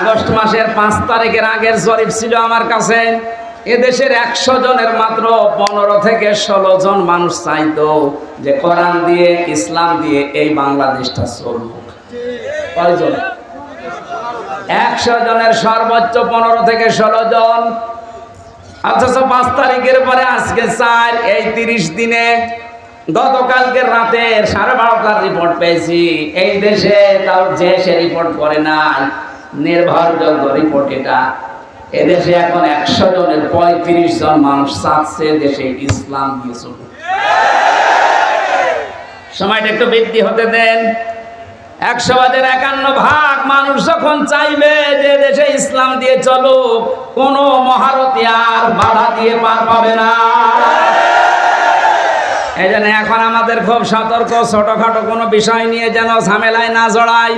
August মাসের 5 তারিখের আগের জরিপ ছিল আমার কাছে। এদেশের 100 জনের মাত্র 15 থেকে 16 জন মানুষ চাইতো যে কোরআন দিয়ে ইসলাম দিয়ে এই বাংলাদেশটা চলুক। কয়জন? 100 জনের সর্বোচ্চ 15 থেকে 16 জন। অথচ 5 তারিখের পরে আজকে 4, এই 30 দিনে গতকালকে রাতে 12:30টার রিপোর্ট পেয়েছি। এই দেশে তাও যে সে রিপোর্ট করে নাই, নির্ভরযোগ্য রিপোর্ট এটা। এদেশে এখন 100 জনের 35 জন মানুষ চাচ্ছে দেশে ইসলাম দিয়ে চলুক। সময়টা একটু বৃদ্ধি হতে দেন। 100/51 মানুষ যখন চাইবে যে দেশে ইসলাম দিয়ে চলুক, কোন মহারথী আর বাধা দিয়ে পার পাবে না। এই জন্য এখন আমাদের খুব সতর্ক, ছোটখাটো কোনো বিষয় নিয়ে যেন ঝামেলায় না জড়াই।